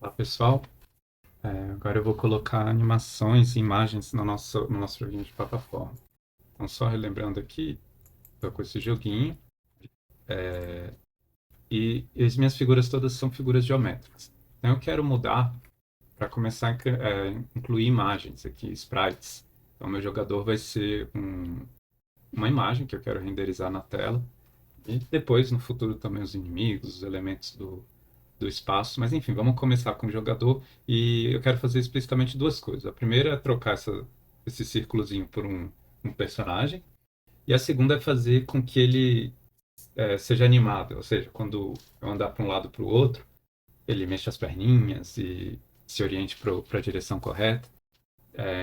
Olá, pessoal. Agora eu vou colocar animações e imagens no nosso joguinho de plataforma. Então, só relembrando aqui, estou com esse joguinho e as minhas figuras todas são figuras geométricas. Então, eu quero mudar para começar a incluir imagens aqui, sprites. Então, meu jogador vai ser uma imagem que eu quero renderizar na tela e depois, no futuro, também os inimigos, os elementos do espaço. Mas enfim, vamos começar com o jogador e eu quero fazer explicitamente duas coisas. A primeira é trocar esse círculozinho por um personagem e a segunda é fazer com que ele seja animado, ou seja, quando eu andar para um lado para o outro, ele mexa as perninhas e se oriente para a direção correta.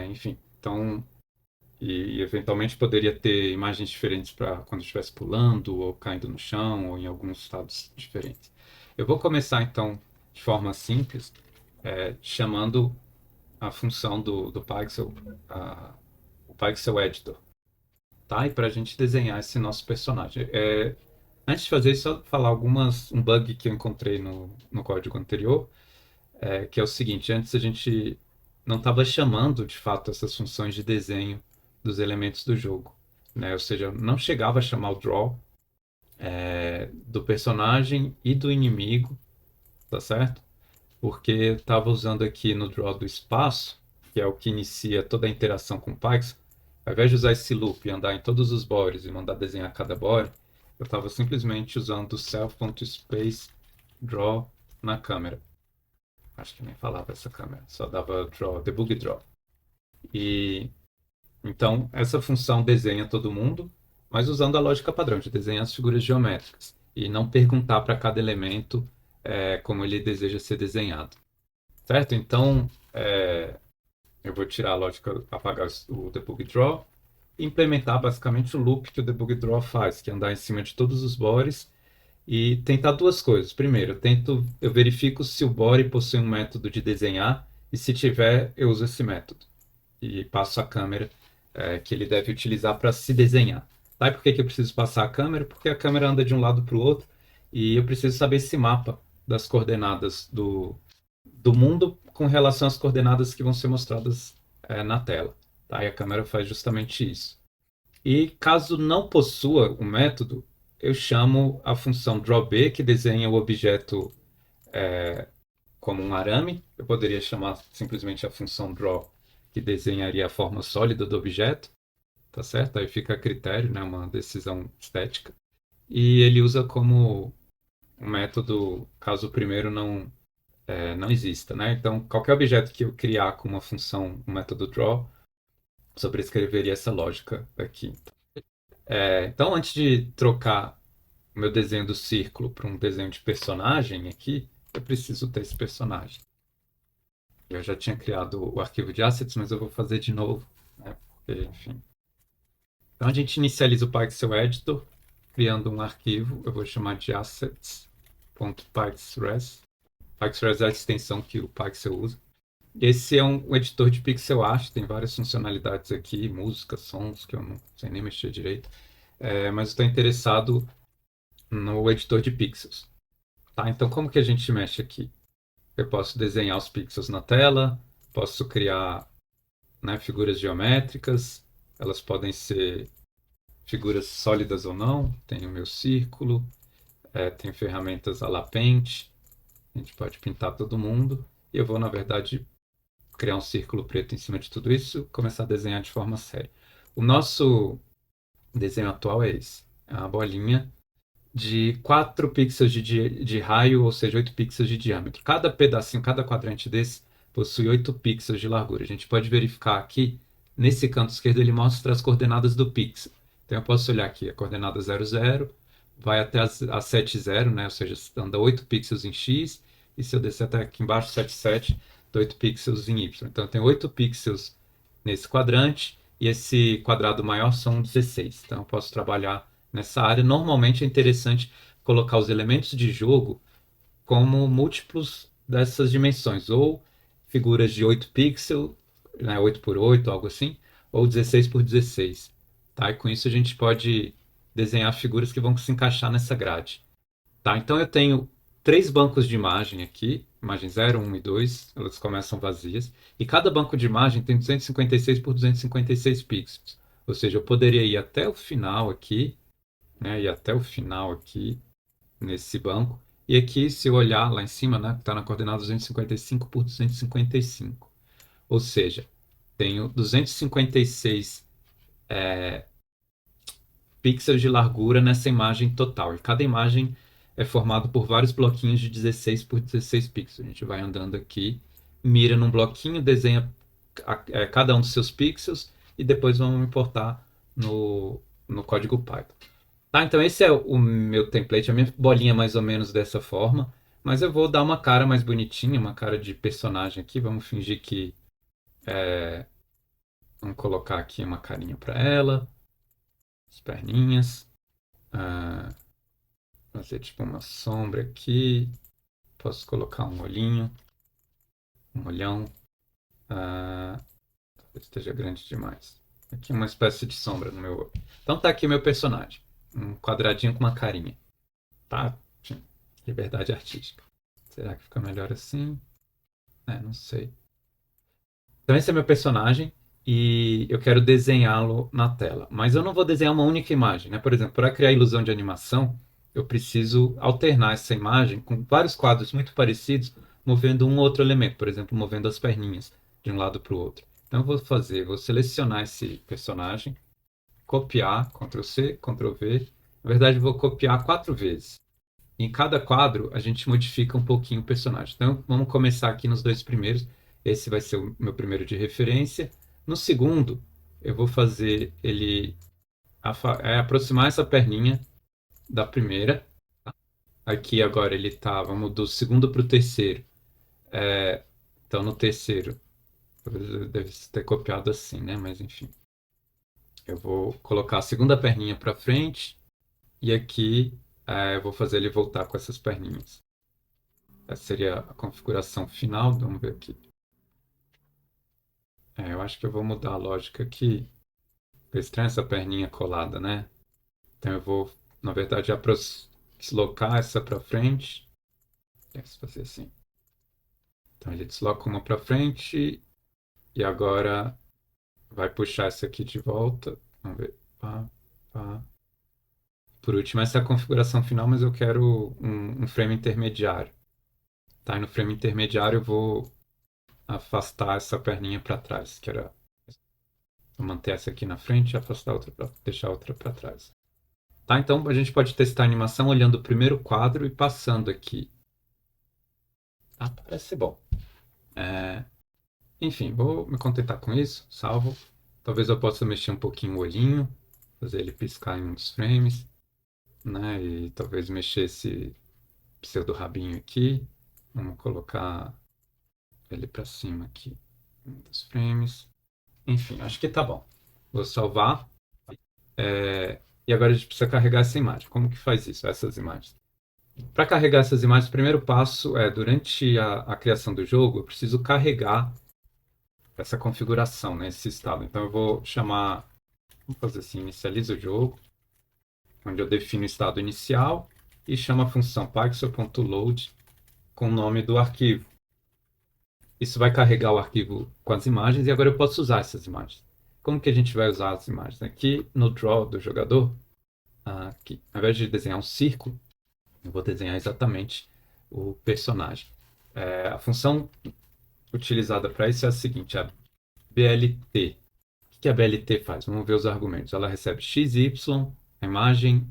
Enfim, então e eventualmente poderia ter imagens diferentes para quando estivesse pulando ou caindo no chão ou em alguns estados diferentes. Eu vou começar então de forma simples, chamando a função do Pixel, o Pixel Editor, tá? E para a gente desenhar esse nosso personagem. Antes de fazer isso, só falar um bug que eu encontrei no código anterior, que é o seguinte: antes a gente não estava chamando de fato essas funções de desenho dos elementos do jogo, né? Ou seja, não chegava a chamar o draw do personagem e do inimigo, tá certo? Porque estava usando aqui no draw do espaço, que é o que inicia toda a interação com o Python. Ao invés de usar esse loop e andar em todos os bodies e mandar desenhar cada body, eu estava simplesmente usando o self.space draw na câmera. Acho que nem falava essa câmera, só dava draw, debug draw. E então essa função desenha todo mundo, mas usando a lógica padrão de desenhar as figuras geométricas e não perguntar para cada elemento como ele deseja ser desenhado. Certo? Então, eu vou tirar a lógica, apagar o debug draw e implementar basicamente o loop que o debug draw faz, que é andar em cima de todos os bodies e tentar duas coisas. Primeiro, eu verifico se o body possui um método de desenhar e se tiver, eu uso esse método e passo a câmera que ele deve utilizar para se desenhar. Tá? E por que que eu preciso passar a câmera? Porque a câmera anda de um lado para o outro e eu preciso saber esse mapa das coordenadas do mundo com relação às coordenadas que vão ser mostradas na tela. Tá? E a câmera faz justamente isso. E caso não possua o método, eu chamo a função drawB, que desenha o objeto como um arame. Eu poderia chamar simplesmente a função draw, que desenharia a forma sólida do objeto, tá certo? Aí fica a critério, né, uma decisão estética. E ele usa como um método, caso o primeiro não exista, né? Então, qualquer objeto que eu criar com uma função, um método draw, sobrescreveria essa lógica aqui. Então, antes de trocar o meu desenho do círculo para um desenho de personagem aqui, eu preciso ter esse personagem. Eu já tinha criado o arquivo de assets, mas eu vou fazer de novo, né? Porque, enfim. Então, a gente inicializa o Pixel Editor, criando um arquivo, eu vou chamar de assets.pixres. Pixres é a extensão que o Pixel usa. Esse é um editor de pixel art, tem várias funcionalidades aqui, música, sons, que eu não sei nem mexer direito. Mas estou interessado no editor de pixels. Tá? Então, como que a gente mexe aqui? Eu posso desenhar os pixels na tela, posso criar, né, figuras geométricas, elas podem ser figuras sólidas ou não. Tem o meu círculo, tem ferramentas a la Paint, a gente pode pintar todo mundo. E eu vou, na verdade, criar um círculo preto em cima de tudo isso, começar a desenhar de forma séria. O nosso desenho atual é esse. É uma bolinha de 4 pixels de raio, ou seja, 8 pixels de diâmetro. Cada pedacinho, cada quadrante desse possui 8 pixels de largura. A gente pode verificar aqui, nesse canto esquerdo, ele mostra as coordenadas do pixel. Então eu posso olhar aqui a coordenada 00, vai até a 70, né? Ou seja, anda 8 pixels em X, e se eu descer até aqui embaixo, 77, 8 pixels em Y. Então tem 8 pixels nesse quadrante, e esse quadrado maior são 16. Então eu posso trabalhar nessa área. Normalmente é interessante colocar os elementos de jogo como múltiplos dessas dimensões, ou figuras de 8 pixels, né, 8 por 8, algo assim, ou 16 por 16. Tá? E com isso a gente pode desenhar figuras que vão se encaixar nessa grade. Tá? Então eu tenho três bancos de imagem aqui, imagem 0, 1 e 2, elas começam vazias. E cada banco de imagem tem 256 por 256 pixels. Ou seja, eu poderia ir até o final aqui, né? E até o final aqui, nesse banco. E aqui, se eu olhar lá em cima, né? Está na coordenada 255 por 255. Ou seja, tenho 256 pixels de largura nessa imagem total. E cada imagem é formado por vários bloquinhos de 16 por 16 pixels. A gente vai andando aqui, mira num bloquinho, desenha cada um dos seus pixels e depois vamos importar no código Python. Tá, então esse é o meu template, a minha bolinha é mais ou menos dessa forma, mas eu vou dar uma cara mais bonitinha, uma cara de personagem aqui. Vamos fingir que vamos colocar aqui uma carinha para ela, as perninhas. Ah, fazer tipo uma sombra aqui. Posso colocar um olhinho, um olhão. Talvez esteja grande demais. Aqui uma espécie de sombra no meu olho. Então tá aqui meu personagem. Um quadradinho com uma carinha. Tá? Liberdade artística. Será que fica melhor assim? Não sei. Então esse é meu personagem e eu quero desenhá-lo na tela. Mas eu não vou desenhar uma única imagem, né? Por exemplo, para criar ilusão de animação, eu preciso alternar essa imagem com vários quadros muito parecidos, movendo um ou outro elemento. Por exemplo, movendo as perninhas de um lado para o outro. Então eu vou selecionar esse personagem, copiar, Ctrl C, Ctrl V. Na verdade, eu vou copiar 4 vezes. Em cada quadro, a gente modifica um pouquinho o personagem. Então, vamos começar aqui nos 2 primeiros. Esse vai ser o meu primeiro de referência. No segundo, eu vou fazer ele aproximar essa perninha da primeira. Aqui agora ele está, vamos do segundo para o terceiro. Então, no terceiro, deve ter copiado assim, né? Mas enfim. Eu vou colocar a segunda perninha para frente. E aqui eu vou fazer ele voltar com essas perninhas. Essa seria a configuração final. Vamos ver aqui. Eu acho que eu vou mudar a lógica aqui. É estranho essa perninha colada, né? Então eu vou, na verdade, deslocar essa para frente. Deve fazer assim. Então ele desloca uma para frente e agora vai puxar essa aqui de volta. Vamos ver. Pá, pá. Por último, essa é a configuração final, mas eu quero um frame intermediário. Tá? E no frame intermediário eu vou afastar essa perninha para trás, que era. Vou manter essa aqui na frente e afastar a outra deixar a outra para trás. Tá? Então a gente pode testar a animação olhando o primeiro quadro e passando aqui. Parece ser bom. Enfim, vou me contentar com isso. Salvo. Talvez eu possa mexer um pouquinho o olhinho, fazer ele piscar em um dos frames, né? E talvez mexer esse pseudo rabinho aqui. Vamos colocar ele para cima aqui, em um dos frames. Enfim, acho que tá bom. Vou salvar. E agora a gente precisa carregar essa imagem. Como que faz isso, essas imagens? Para carregar essas imagens, o primeiro passo é, durante a criação do jogo, eu preciso carregar essa configuração, né, esse estado. Então eu vou chamar, vamos fazer assim, inicializa o jogo, onde eu defino o estado inicial e chamo a função pixel.load com o nome do arquivo. Isso vai carregar o arquivo com as imagens e agora eu posso usar essas imagens. Como que a gente vai usar as imagens? Aqui no draw do jogador, aqui, ao invés de desenhar um círculo, eu vou desenhar exatamente o personagem. A função utilizada para isso é a seguinte, a BLT. O que a BLT faz? Vamos ver os argumentos. Ela recebe x, y, a imagem,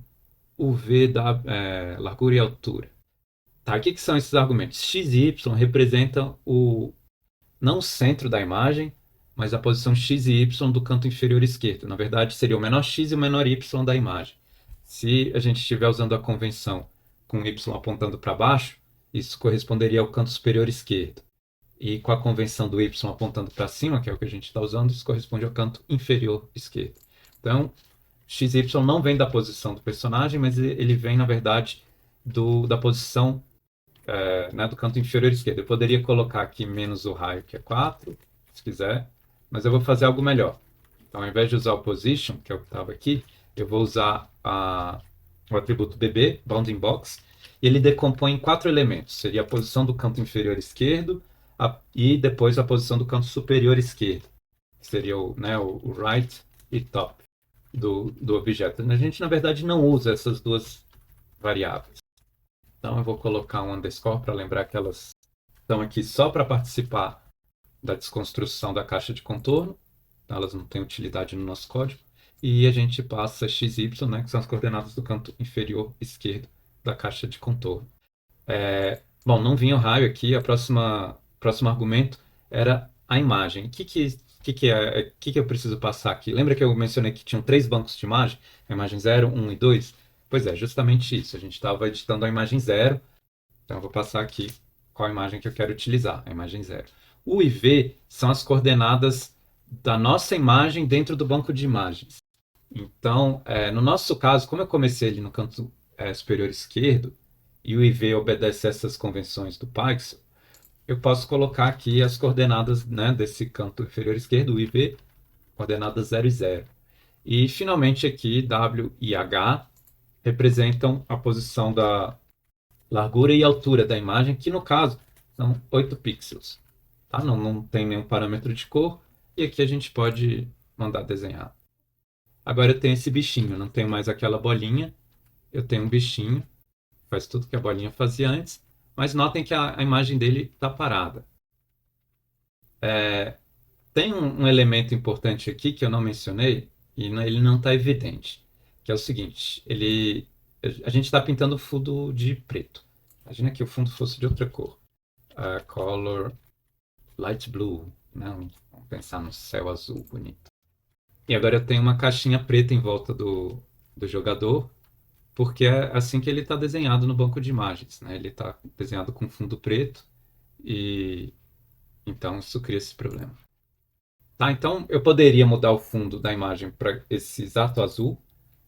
UV da largura e altura. Tá, o que são esses argumentos? X e y representam não o centro da imagem, mas a posição x e y do canto inferior esquerdo. Na verdade, seria o menor x e o menor y da imagem. Se a gente estiver usando a convenção com y apontando para baixo, isso corresponderia ao canto superior esquerdo. E com a convenção do y apontando para cima, que é o que a gente está usando, isso corresponde ao canto inferior esquerdo. Então, x e y não vem da posição do personagem, mas ele vem, na verdade, da posição né, do canto inferior esquerdo. Eu poderia colocar aqui menos o raio, que é 4, se quiser, mas eu vou fazer algo melhor. Então, ao invés de usar o position, que é o que estava aqui, eu vou usar o atributo bb, bounding box, e ele decompõe em 4 elementos. Seria a posição do canto inferior esquerdo e depois a posição do canto superior esquerdo. Seria o right e top do objeto. A gente, na verdade, não usa essas duas variáveis. Então, eu vou colocar um underscore para lembrar que elas estão aqui só para participar da desconstrução da caixa de contorno. Então, elas não têm utilidade no nosso código. E a gente passa xy, né, que são as coordenadas do canto inferior esquerdo da caixa de contorno. Bom, não vinha o raio aqui. Próximo argumento era a imagem. O que eu preciso passar aqui? Lembra que eu mencionei que tinham 3 bancos de imagem? A imagem 0, 1 e 2? Pois é, justamente isso. A gente estava editando a imagem 0. Então, eu vou passar aqui qual a imagem que eu quero utilizar, a imagem 0. U e V são as coordenadas da nossa imagem dentro do banco de imagens. Então, no nosso caso, como eu comecei ali no canto superior esquerdo, e o IV obedece a essas convenções do Pixel, eu posso colocar aqui as coordenadas, né, desse canto inferior esquerdo, o IV, coordenadas 0 e 0. E, finalmente, aqui, W e H representam a posição da largura e altura da imagem, que, no caso, são 8 pixels. Tá? Não tem nenhum parâmetro de cor, e aqui a gente pode mandar desenhar. Agora eu tenho esse bichinho, não tenho mais aquela bolinha, eu tenho um bichinho, faz tudo que a bolinha fazia antes, mas notem que a imagem dele está parada. Tem um elemento importante aqui que eu não mencionei, e ele não está evidente, que é o seguinte, a gente está pintando o fundo de preto. Imagina que o fundo fosse de outra cor. Color light blue, né? Vamos pensar no céu azul bonito. E agora eu tenho uma caixinha preta em volta do jogador, porque é assim que ele está desenhado no banco de imagens, né? Ele está desenhado com fundo preto e então isso cria esse problema. Tá, então eu poderia mudar o fundo da imagem para esse exato azul,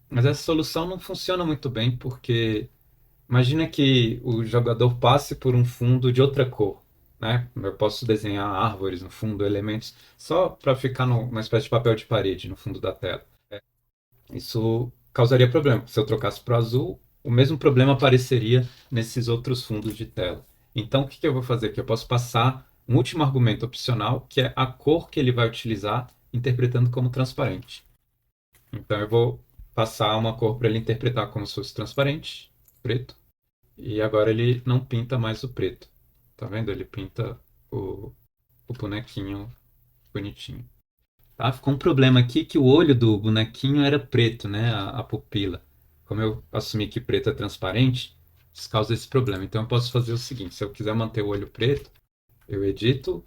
mas essa solução não funciona muito bem porque imagina que o jogador passe por um fundo de outra cor, né? Eu posso desenhar árvores no fundo, elementos, só para ficar numa espécie de papel de parede no fundo da tela. Isso causaria problema. Se eu trocasse para o azul, o mesmo problema apareceria nesses outros fundos de tela. Então, o que eu vou fazer aqui? Eu posso passar um último argumento opcional, que é a cor que ele vai utilizar, interpretando como transparente. Então, eu vou passar uma cor para ele interpretar como se fosse transparente, preto, e agora ele não pinta mais o preto. Tá vendo? Ele pinta o bonequinho bonitinho. Tá? Ficou um problema aqui que o olho do bonequinho era preto, né? A pupila. Como eu assumi que preto é transparente, isso causa esse problema. Então eu posso fazer o seguinte: se eu quiser manter o olho preto, eu edito,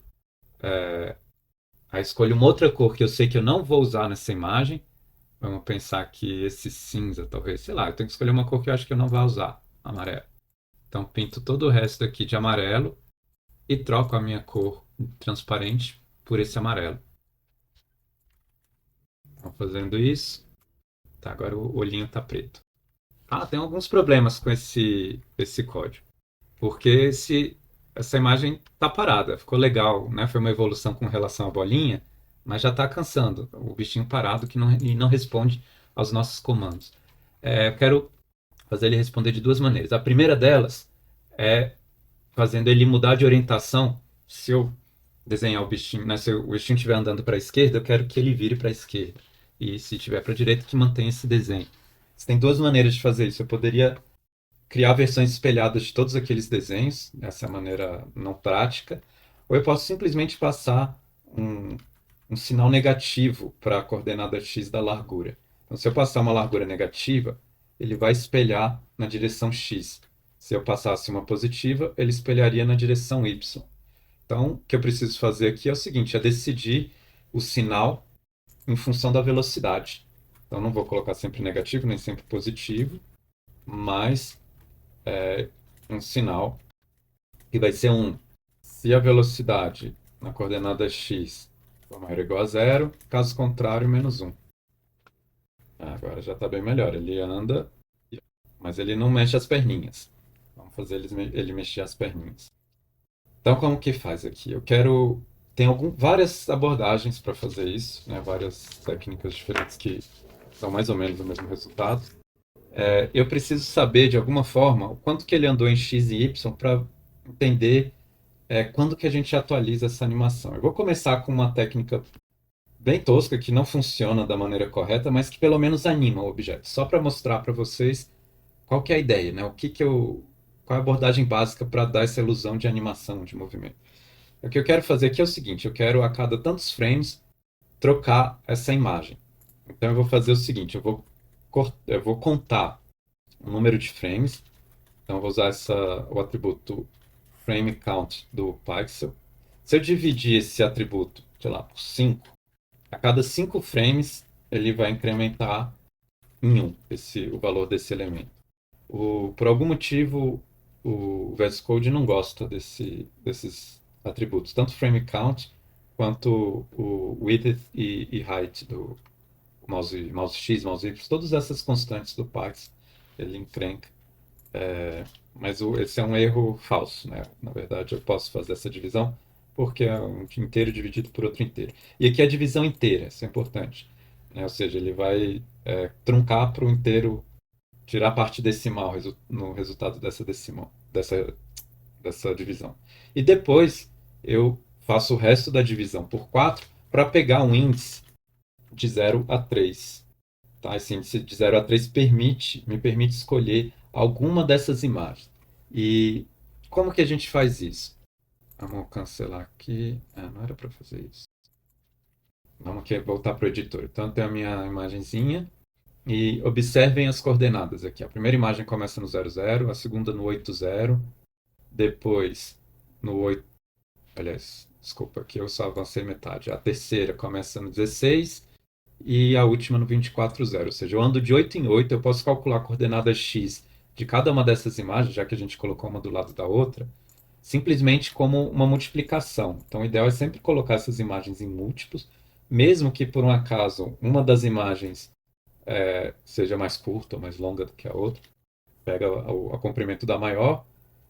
aí escolho uma outra cor que eu sei que eu não vou usar nessa imagem. Vamos pensar que esse cinza, talvez, sei lá, eu tenho que escolher uma cor que eu acho que eu não vou usar, amarelo. Então pinto todo o resto aqui de amarelo e troco a minha cor transparente por esse amarelo. Então, fazendo isso, tá, agora o olhinho está preto. Tem alguns problemas com esse código. Porque essa imagem está parada, ficou legal, né? Foi uma evolução com relação à bolinha, mas já está cansando. O bichinho parado que não responde aos nossos comandos. Eu quero fazer ele responder de duas maneiras. A primeira delas é fazendo ele mudar de orientação. Se eu desenhar o bichinho, né? Se o bichinho estiver andando para a esquerda, eu quero que ele vire para a esquerda. E se estiver para a direita, que mantenha esse desenho. Você tem duas maneiras de fazer isso. Eu poderia criar versões espelhadas de todos aqueles desenhos, dessa maneira não prática, ou eu posso simplesmente passar um sinal negativo para a coordenada x da largura. Então, se eu passar uma largura negativa, ele vai espelhar na direção x. Se eu passasse uma positiva, ele espelharia na direção y. Então, o que eu preciso fazer aqui é o seguinte, é decidir o sinal em função da velocidade. Então, não vou colocar sempre negativo, nem sempre positivo, mas um sinal que vai ser se a velocidade na coordenada x for maior ou igual a zero, caso contrário, menos 1. Agora já está bem melhor. Ele anda, mas ele não mexe as perninhas. Vamos fazer ele mexer as perninhas. Então, como que faz aqui? Tem várias abordagens para fazer isso, né? Várias técnicas diferentes que dão mais ou menos o mesmo resultado. Eu preciso saber, de alguma forma, o quanto que ele andou em X e Y para entender quando que a gente atualiza essa animação. Eu vou começar com uma técnica bem tosca, que não funciona da maneira correta, mas que pelo menos anima o objeto. Só para mostrar para vocês qual que é a ideia, né? Qual é a abordagem básica para dar essa ilusão de animação, de movimento. O que eu quero fazer aqui é o seguinte, eu quero a cada tantos frames trocar essa imagem. Então eu vou fazer o seguinte, eu vou contar o número de frames. Então eu vou usar o atributo frame count do pixel. Se eu dividir esse atributo, sei lá, por 5, a cada 5 frames ele vai incrementar em 1 o valor desse elemento. Por algum motivo, o VS Code não gosta desses atributos, tanto frame count quanto o width e height do mouse X, mouse Y, todas essas constantes do Python, ele encrenca. Mas esse é um erro falso, né? Na verdade, eu posso fazer essa divisão porque é um inteiro dividido por outro inteiro. E aqui é a divisão inteira, isso é importante, né? Ou seja, ele vai truncar para o inteiro, tirar a parte decimal no resultado dessa decimal, dessa divisão. E depois eu faço o resto da divisão por 4 para pegar um índice de 0 a 3. Tá? Esse índice de 0 a 3 me permite escolher alguma dessas imagens. E como que a gente faz isso? Vamos cancelar aqui. Não era para fazer isso. Vamos aqui voltar para o editor. Então, tem a minha imagenzinha. E observem as coordenadas aqui. A primeira imagem começa no 00, a segunda no 80, depois no 8. Aliás, desculpa, aqui eu só avancei metade. A terceira começa no 16 e a última no 24,0. Ou seja, eu ando de 8 em 8, eu posso calcular a coordenada x de cada uma dessas imagens, já que a gente colocou uma do lado da outra, simplesmente como uma multiplicação. Então, o ideal é sempre colocar essas imagens em múltiplos, mesmo que por um acaso uma das imagens seja mais curta ou mais longa do que a outra. Pega o comprimento da maior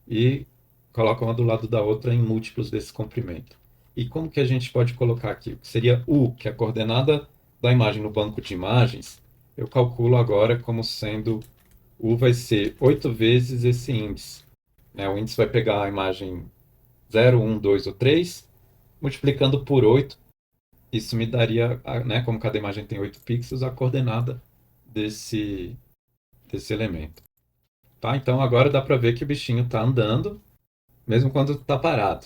e coloca uma do lado da outra em múltiplos desse comprimento. E como que a gente pode colocar aqui? Seria U, que é a coordenada da imagem no banco de imagens, eu calculo agora como sendo U vai ser 8 vezes esse índice. O índice vai pegar a imagem 0, 1, 2 ou 3, multiplicando por 8. Isso me daria, né, como cada imagem tem 8 pixels, a coordenada desse, desse elemento. Tá? Então agora dá para ver que o bichinho está andando, mesmo quando está parado.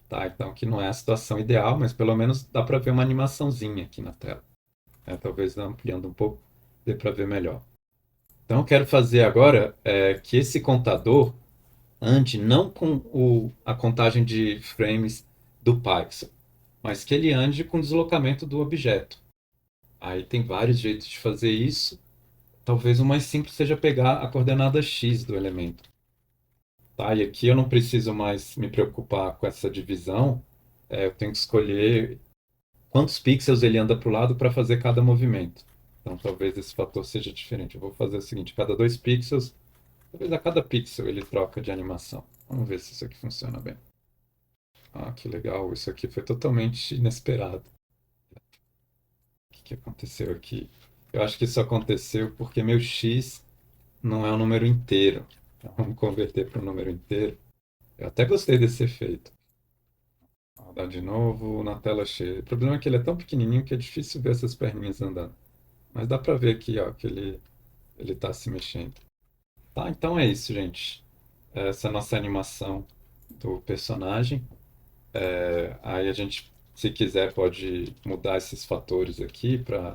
Tá? Então que não é a situação ideal, mas pelo menos dá para ver uma animaçãozinha aqui na tela. Talvez ampliando um pouco, dê para ver melhor. Então eu quero fazer agora que esse contador ande não com a contagem de frames do pixel, mas que ele ande com o deslocamento do objeto. Aí tem vários jeitos de fazer isso. Talvez o mais simples seja pegar a coordenada x do elemento. Tá? E aqui eu não preciso mais me preocupar com essa divisão. Eu tenho que escolher quantos pixels ele anda para o lado para fazer cada movimento. Então talvez esse fator seja diferente. Eu vou fazer o seguinte: cada 2 pixels, talvez a cada pixel ele troca de animação. Vamos ver se isso aqui funciona bem. Que legal, isso aqui foi totalmente inesperado. O que aconteceu aqui? Eu acho que isso aconteceu porque meu x não é um número inteiro. Então, vamos converter para um número inteiro. Eu até gostei desse efeito. Vou dar de novo na tela cheia. O problema é que ele é tão pequenininho que é difícil ver essas perninhas andando. Mas dá pra ver aqui, ó, que ele tá se mexendo. Tá, então é isso, gente. Essa é a nossa animação do personagem. Aí a gente, se quiser, pode mudar esses fatores aqui para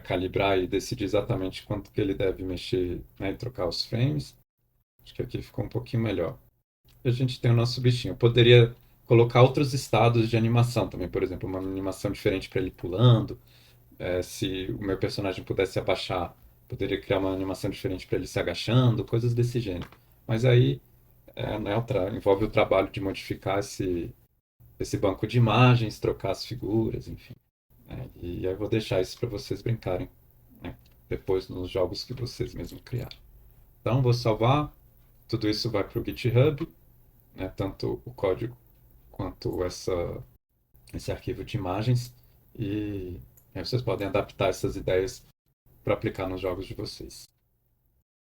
calibrar e decidir exatamente quanto que ele deve mexer, né, e trocar os frames. Acho que aqui ficou um pouquinho melhor. E a gente tem o nosso bichinho. Eu poderia colocar outros estados de animação também, por exemplo, uma animação diferente para ele pulando. Se o meu personagem pudesse abaixar, poderia criar uma animação diferente para ele se agachando, coisas desse gênero. Mas aí né, envolve o trabalho de modificar esse banco de imagens, trocar as figuras, enfim. E aí eu vou deixar isso para vocês brincarem, né, depois nos jogos que vocês mesmos criaram. Então, vou salvar. Tudo isso vai para o GitHub, né, tanto o código quanto esse arquivo de imagens. E aí vocês podem adaptar essas ideias para aplicar nos jogos de vocês.